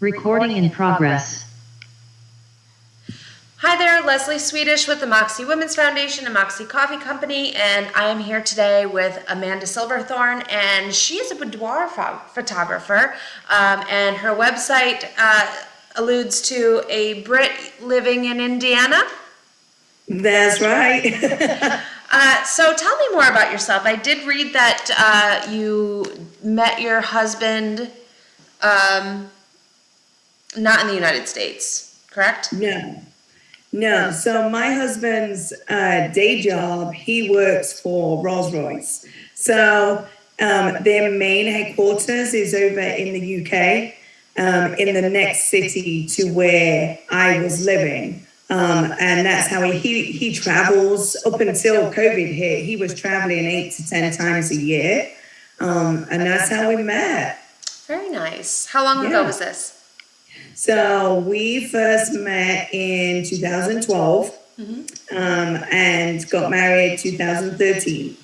Recording in progress. Hi there, Leslie Swedish with the Moxxi Women's Foundation and Moxxi Coffee Company, and I am here today with Amanda Silverthorne, and she is a boudoir photographer, and her website alludes to a Brit living in Indiana. That's right. So tell me more about yourself. I did read that you met your husband not in the United States, correct? No. So my husband's day job, he works for Rolls-Royce. So their main headquarters is over in the UK, in the next city to where I was living. And that's how he travels. Up until COVID hit, he was traveling 8 to 10 times a year. And that's how we met. Very nice. How long ago was this? So we first met in 2012 and got married 2013.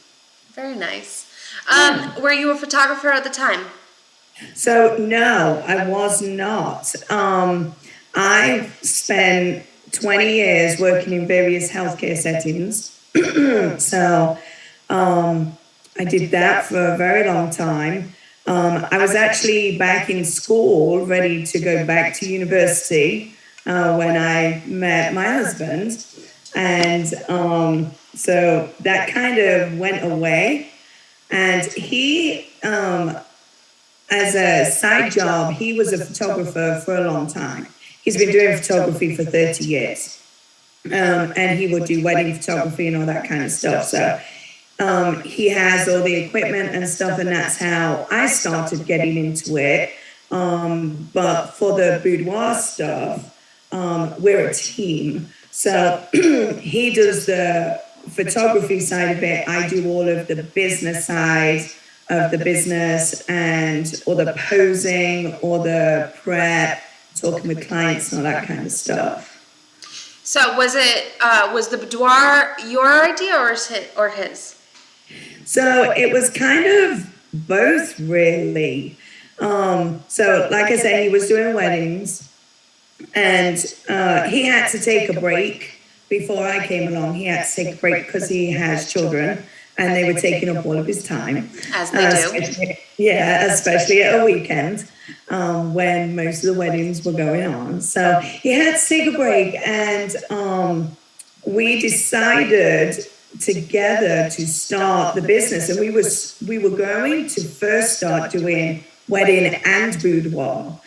Very nice. Were you a photographer at the time? So no, I was not. I spent 20 years working in various healthcare settings. So I did that for a very long time. I was actually back in school, ready to go back to university when I met my husband. And so that kind of went away. And he, as a side job, he was a photographer for a long time. He's been doing photography for 30 years. And he would do wedding photography and all that kind of stuff. So he has all the equipment and stuff, and that's how I started getting into it. But for the boudoir stuff, we're a team. So he does the photography side of it. I do all of the business side of the business and all the posing, all the prep, talking with clients and all that kind of stuff. So was the boudoir your idea or his? So it was kind of both, really. So like I said, he was doing weddings, and he had to take a break before I came along. He had to take a break because he has children, and they were taking up all of his time. As they do. Especially at a weekend when most of the weddings were going on. So he had to take a break, and we decided together to start the business, and we were going to first start doing wedding and boudoir.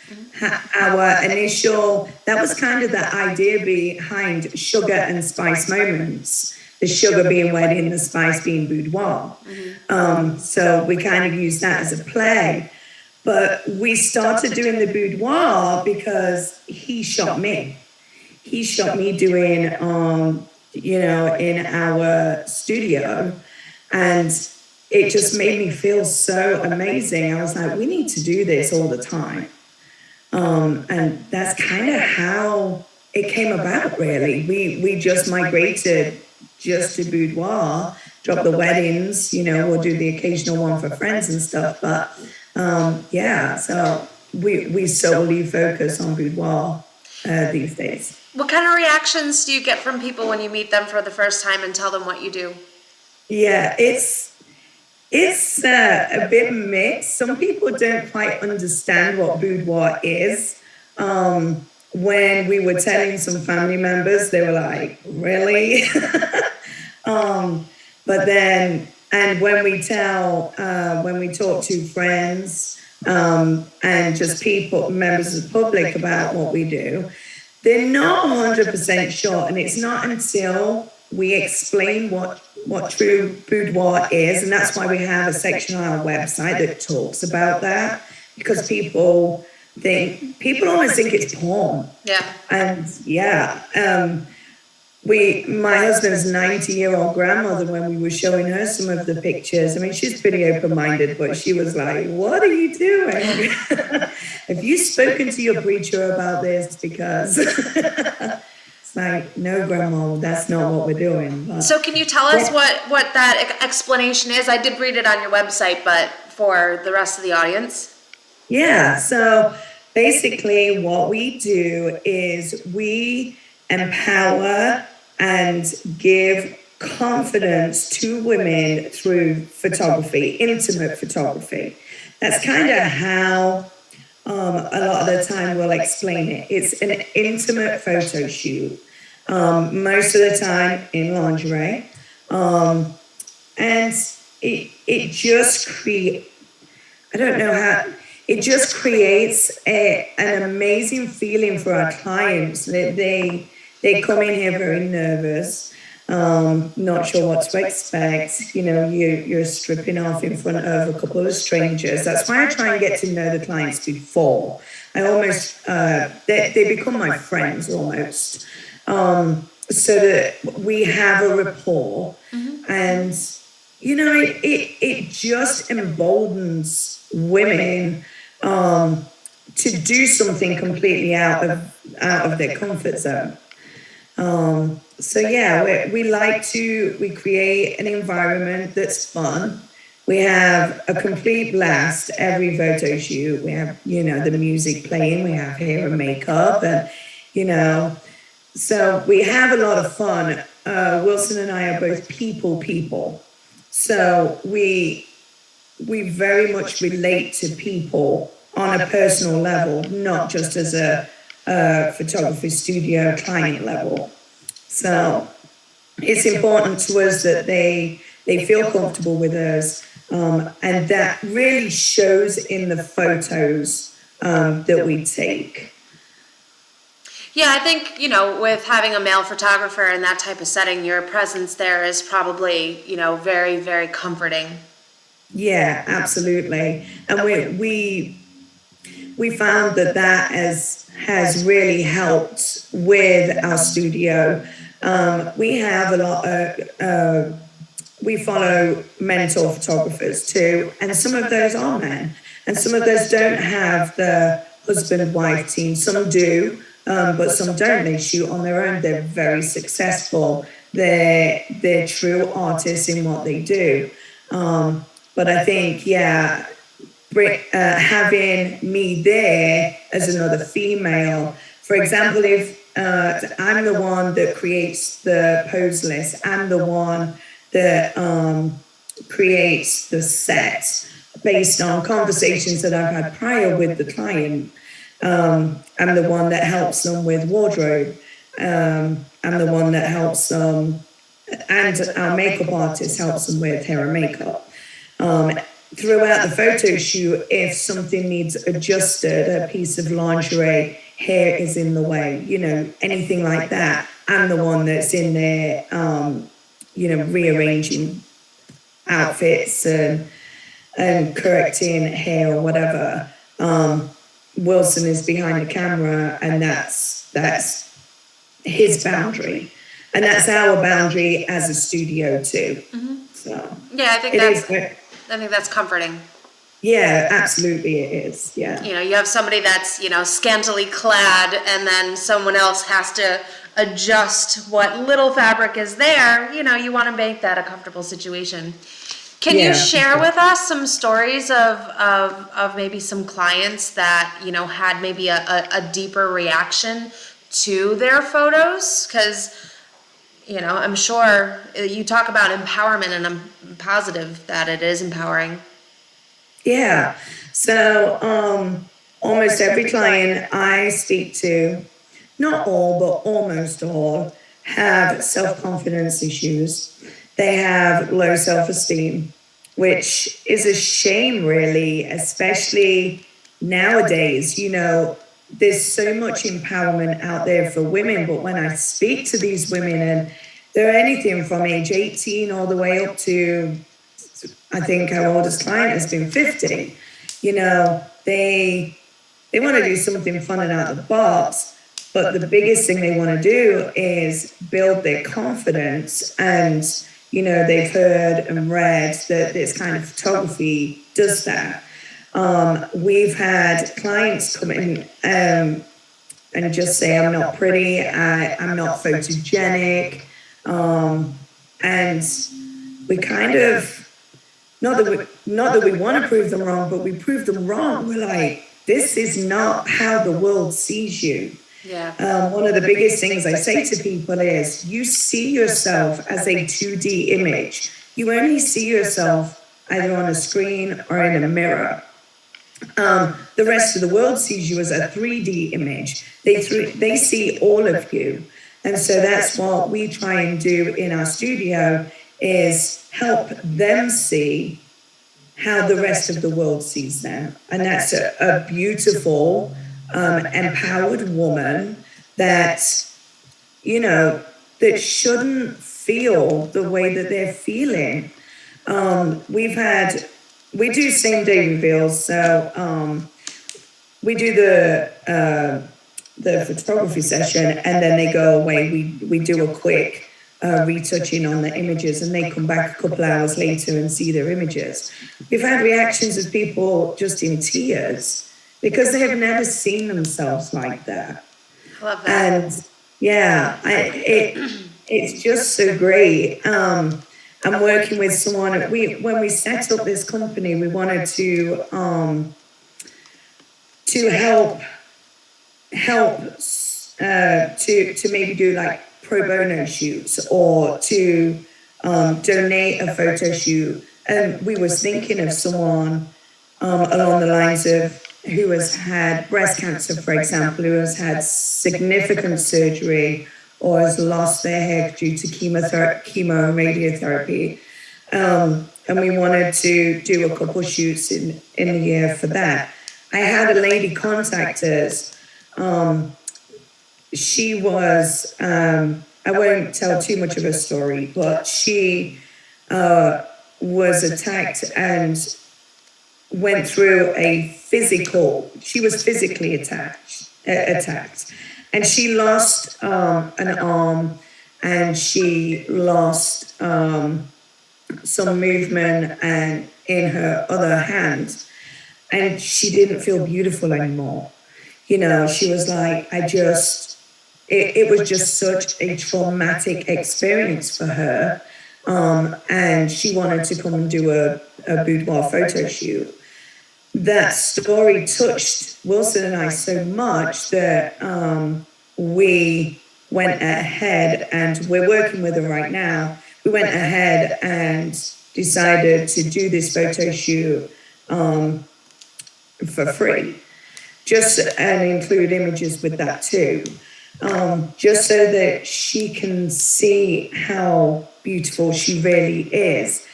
Our initial, that was kind of the idea behind Sugar and Spice Moments, the sugar being wedding, the spice being boudoir. So we kind of used that as a play, but we started doing the boudoir because he shot me doing in our studio, and it just made me feel so amazing. I was like, we need to do this all the time. And that's kind of how it came about, really. We just migrated just to boudoir, drop the weddings, we'll do the occasional one for friends and stuff, but so we solely focus on boudoir these days. What kind of reactions do you get from people when you meet them for the first time and tell them what you do? Yeah, it's a bit mixed. Some people don't quite understand what boudoir is. When we were telling some family members, they were like, really? But then, and when we talk to friends and just people, members of the public about what we do, they're not 100% sure, and it's not until we explain what true boudoir is, and that's why we have a section on our website that talks about that, because people always think it's porn. Yeah. And my husband's 90-year-old grandmother, when we were showing her some of the pictures, I mean, she's pretty open-minded, but she was like, what are you doing? Have you spoken to your preacher about this? Because it's like, no, Grandma, that's not what we're doing. But, so can you tell us what that explanation is? I did read it on your website, but for the rest of the audience. Yeah, so basically what we do is we empower and give confidence to women through photography, intimate photography. That's kind of how a lot of the time we'll explain it. It's an intimate photo shoot, most of the time in lingerie. And it just creates, I don't know how, it just creates an amazing feeling for our clients. They come in here very nervous, not sure what to expect. You know, you're stripping off in front of a couple of strangers. That's why I try and get to know the clients before. I almost, they become my friends almost, so that we have a rapport. And, you know, it just emboldens women to do something completely out of their comfort zone. So yeah, we create an environment that's fun. We have a complete blast every photo shoot. We have, you know, the music playing, we have hair and makeup, and, you know, so we have a lot of fun. Wilson and I are both people. So we very much relate to people on a personal level, not just as a photography studio client level. So it's important to us that they feel comfortable with us, and that really shows in the photos that we take. Yeah, I think, you know, with having a male photographer in that type of setting, your presence there is probably, you know, very, very comforting. Yeah, absolutely. And we found that has really helped with our studio. We have a lot of, we follow mentor photographers too, and some of those are men, and some of those don't have the husband-wife team. Some do, but some don't. They shoot on their own. They're very successful. They're true artists in what they do. But I think, yeah, having me there as another female, for example, if I'm the one that creates the pose list, I'm the one that creates the set based on conversations that I've had prior with the client. I'm the one that helps them with wardrobe. I'm the one that helps them, and our makeup artist helps them with hair and makeup. Throughout the photo shoot, if something needs adjusted, a piece of lingerie, hair is in the way, you know, anything like that, I'm the one that's in there, you know, rearranging outfits and correcting hair or whatever. Wilson is behind the camera, and that's his boundary, and that's our boundary as a studio too. So yeah, I think that's comforting. Yeah, absolutely it is. Yeah. You know, you have somebody that's, you know, scantily clad, and then someone else has to adjust what little fabric is there. You know, you want to make that a comfortable situation. Can you share with us some stories of maybe some clients that, you know, had maybe a deeper reaction to their photos? Because, you know, I'm sure you talk about empowerment, and I'm positive that it is empowering. Yeah. So almost every client I speak to, not all, but almost all, have self-confidence issues. They have low self-esteem, which is a shame, really, especially nowadays. You know, there's so much empowerment out there for women, but when I speak to these women, and they're anything from age 18 all the way up to, I think our oldest client has been 50, you know, they want to do something fun and out of the box, but the biggest thing they want to do is build their confidence. And, you know, they've heard and read that this kind of photography does that. We've had clients come in and just say, I'm not pretty, I'm not photogenic, and we kind of, not that we want to prove them wrong, but we prove them wrong. We're like, this is not how the world sees you. Yeah. One of the biggest things I say to people is you see yourself as a 2D image. You only see yourself either on a screen or in a mirror. The rest of the world sees you as a 3D image. They see all of you. And so that's what we try and do in our studio is help them see how the rest of the world sees them. And that's a beautiful, empowered woman that, you know, that shouldn't feel the way that they're feeling. We do same day reveals, so we do the photography session, and then they go away. We do a quick retouching on the images, and they come back a couple hours later and see their images. We've had reactions of people just in tears because they have never seen themselves like that. I love that. And yeah, it's just so great. I'm working with someone. When we set up this company, we wanted to help to maybe do like pro bono shoots or to donate a photo shoot. And we was thinking of someone along the lines of who has had breast cancer, for example, who has had significant surgery or has lost their hair due to chemo and radiotherapy. And we wanted to do a couple shoots in the year for that. I had a lady contact us. She was, I won't tell too much of her story, but she was attacked and went through she was physically attacked. And she lost an arm, and she lost some movement and in her other hand, and she didn't feel beautiful anymore. You know, she was like, it was just such a traumatic experience for her, and she wanted to come and do a boudoir photo shoot. That story touched Wilson and I so much that we went ahead, and we're working with her right now. We went ahead and decided to do this photo shoot for free, and include images with that too, just so that she can see how beautiful she really is.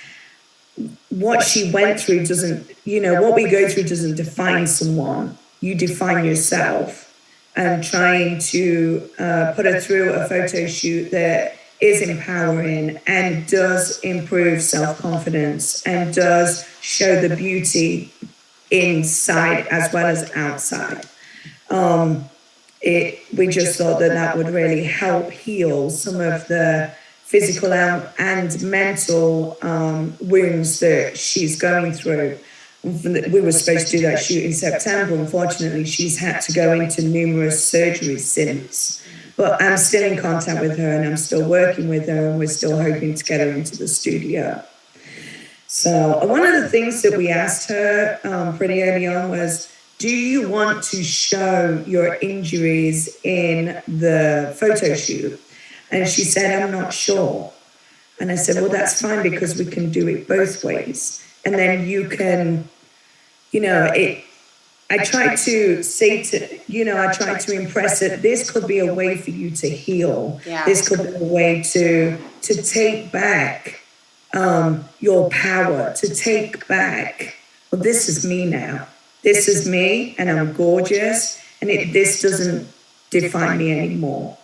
What she went through what we go through doesn't define someone. You define yourself. And trying to put her through a photo shoot that is empowering and does improve self-confidence and does show the beauty inside as well as outside. We just thought that would really help heal some of the physical and mental wounds that she's going through. We were supposed to do that shoot in September. Unfortunately, she's had to go into numerous surgeries since. But I'm still in contact with her, and I'm still working with her, and we're still hoping to get her into the studio. So one of the things that we asked her pretty early on was, do you want to show your injuries in the photo shoot? And she said, I'm not sure. And I said, well, that's fine, because we can do it both ways. And then you can, I tried to say I tried to impress that this could be a way for you to heal. Yeah. This could be a way to take back your power, to take back, well, this is me now. This is me, and I'm gorgeous, and this doesn't define me anymore.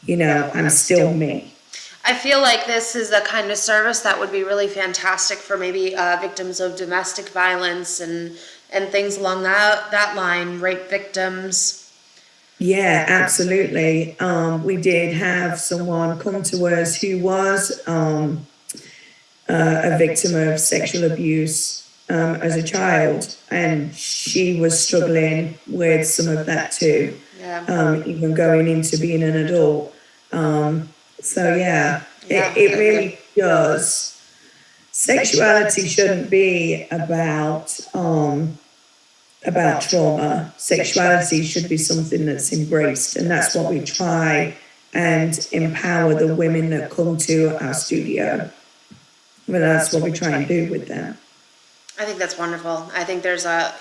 I'm still me. I feel like this is the kind of service that would be really fantastic for maybe victims of domestic violence and things along that line, rape victims. Yeah, absolutely. We did have someone come to us who was a victim of sexual abuse as a child, and she was struggling with some of that too, even going into being an adult. It really does. Sexuality shouldn't be about about trauma. Sexuality should be something that's embraced, and that's what we try and empower the women that come to our studio. Well, that's what we try and do with them. I think that's wonderful. I think there's a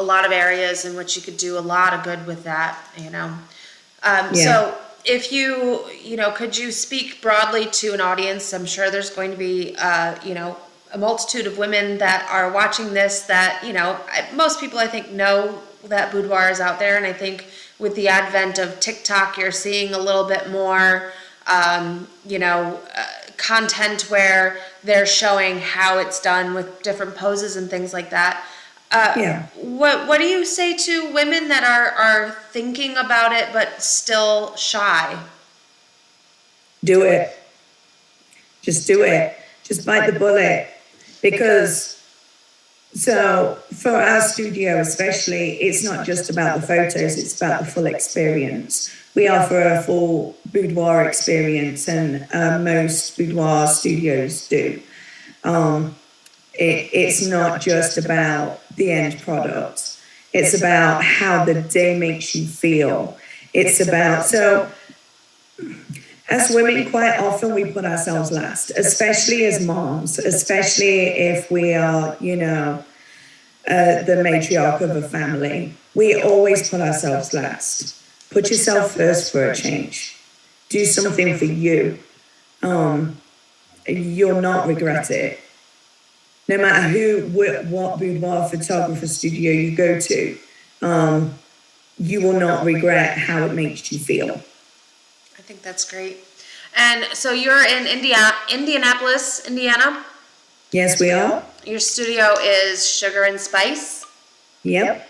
lot of areas in which you could do a lot of good with that, So if could you speak broadly to an audience? I'm sure there's going to be, a multitude of women that are watching this that, most people I think know that boudoir is out there. And I think with the advent of TikTok, you're seeing a little bit more, content where they're showing how it's done with different poses and things like that. What do you say to women that are thinking about it but still shy? Do it. Just do it. Just bite the bullet. Because, so for our studio especially, it's not just about the photos, it's about the full experience. We offer a full boudoir experience, and most boudoir studios do. It's not just about the end product. It's about how the day makes you feel. It's about, so as women, quite often we put ourselves last, especially as moms, especially if we are, the matriarch of a family. We always put ourselves last. Put yourself first for a change. Do something for you. You'll not regret it. No matter what boudoir photographer studio you go to, you will not regret how it makes you feel. I think that's great. And so you're in Indianapolis, Indiana? Yes, we are. Your studio is Sugar and Spice? Yep.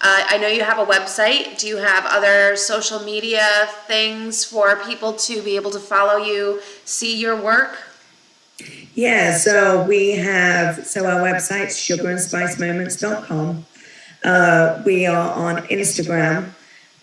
I know you have a website. Do you have other social media things for people to be able to follow you, see your work? Yeah, so our website's sugarandspicemoments.com. We are on Instagram,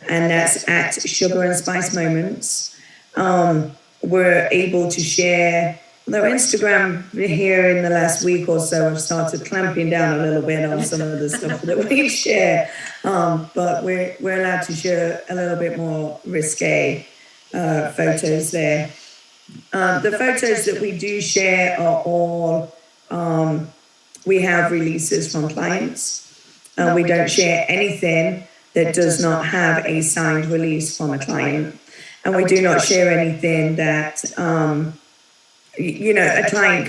and that's at Sugar and Spice Moments. We're able to share, though Instagram here in the last week or so have started clamping down a little bit on some of the stuff that we share, but we're allowed to share a little bit more risque photos there. The photos that we do share are all, we have releases from clients. We don't share anything that does not have a signed release from a client. And we do not share anything that, a client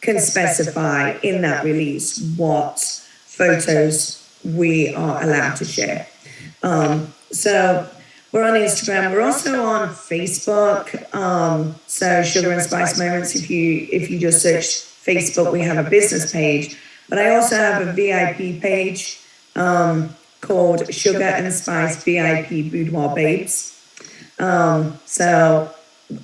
can specify in that release what photos we are allowed to share. So we're on Instagram. We're also on Facebook. So Sugar and Spice Moments. If you just search Facebook, we have a business page. But I also have a VIP page called Sugar and Spice VIP Boudoir Babes. So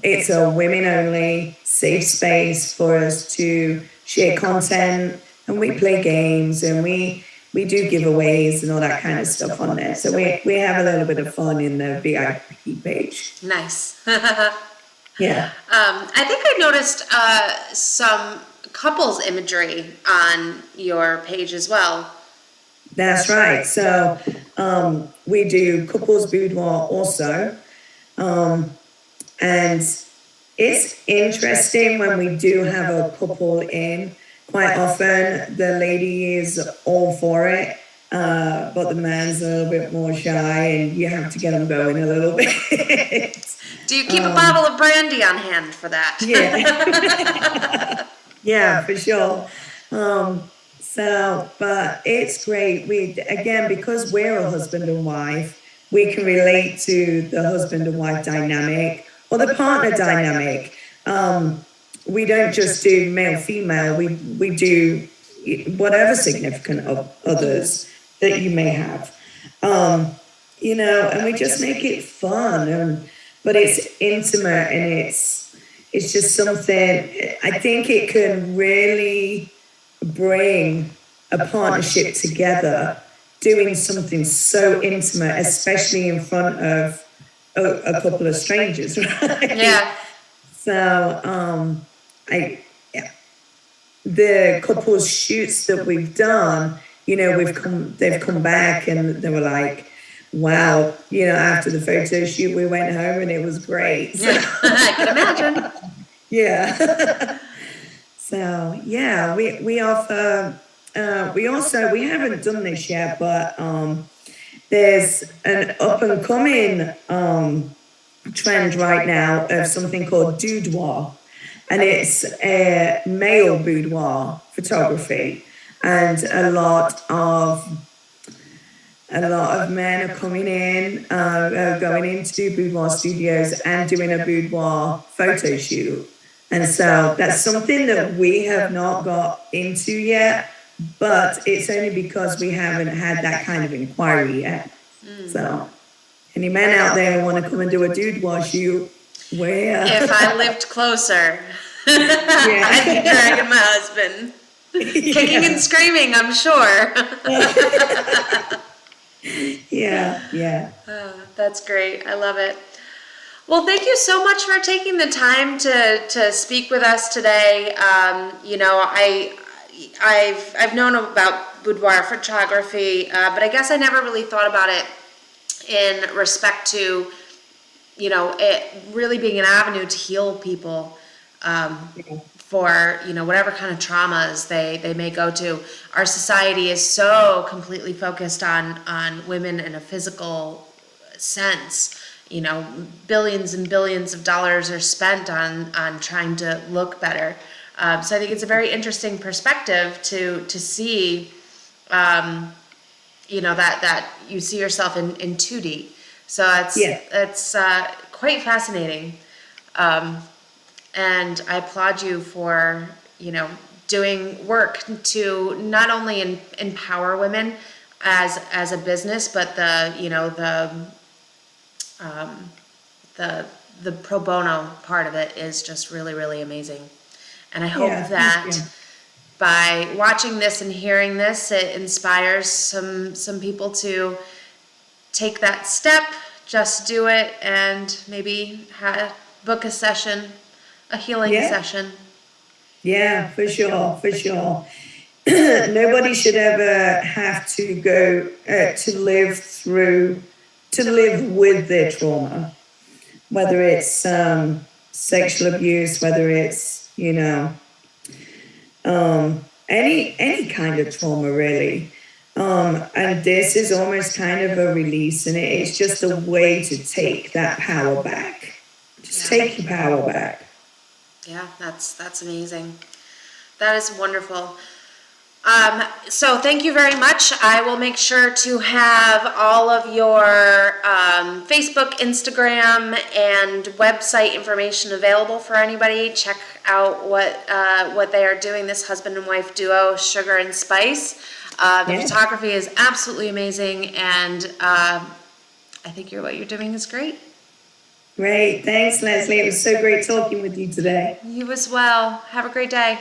it's a women-only safe space for us to share content, and we play games, and we do giveaways and all that kind of stuff on there. So we have a little bit of fun in the VIP page. Nice. Yeah. I think I noticed some couples imagery on your page as well. That's right. So we do couples boudoir also. And it's interesting when we do have a couple in. Quite often the lady is all for it, but the man's a little bit more shy, and you have to get them going a little bit. Do you keep a bottle of brandy on hand for that? Yeah. Yeah, for sure. But it's great. Because we're a husband and wife, we can relate to the husband and wife dynamic or the partner dynamic. We don't just do male female. We do whatever significant others that you may have. And we just make it fun. But it's intimate, and it's just something. I think it can really bring a partnership together, doing something so intimate, especially in front of a couple of strangers, right? Yeah. So, the couples shoots that we've done, they've come back and they were like, wow, after the photo shoot, we went home and it was great. So, I can imagine. yeah. So yeah, we offer. We haven't done this yet, but there's an up and coming trend right now of something called boudoir, and it's a male boudoir photography, and a lot of men are coming in, going into boudoir studios and doing a boudoir photo shoot. And so that's something that we have not got into yet, but it's only because we haven't had that kind of inquiry yet. So, any men out there who want to come and do a boudoir shoot, where? If I lived closer, I'd be dragging my husband, kicking and screaming, I'm sure. Yeah. Oh, that's great. I love it. Well, thank you so much for taking the time to speak with us today. I've known about boudoir photography, but I guess I never really thought about it in respect to, it really being an avenue to heal people for, whatever kind of traumas they may go to. Our society is so completely focused on women in a physical sense. Billions and billions of dollars are spent on trying to look better. So I think it's a very interesting perspective to see, that you see yourself in 2D. So it's quite fascinating. And I applaud you for, doing work to not only empower women as a business, but the pro bono part of it is just really, really amazing. And I hope that by watching this and hearing this, it inspires some people to take that step, just do it, and maybe book a session, a healing session. Yeah, for sure. Nobody should ever have to go to live with their trauma, whether it's sexual abuse, whether it's any kind of trauma, really. And this is almost kind of a release, and it's just a way to take that power back. Just take your power back. Yeah, that's amazing. That is wonderful. So thank you very much. I will make sure to have all of your Facebook, Instagram, and website information available for anybody. Check out what they are doing, this husband and wife duo, Sugar and Spice. The photography is absolutely amazing, and I think what you're doing is great. Great. Thanks, Leslie. It was so great talking with you today. You as well. Have a great day.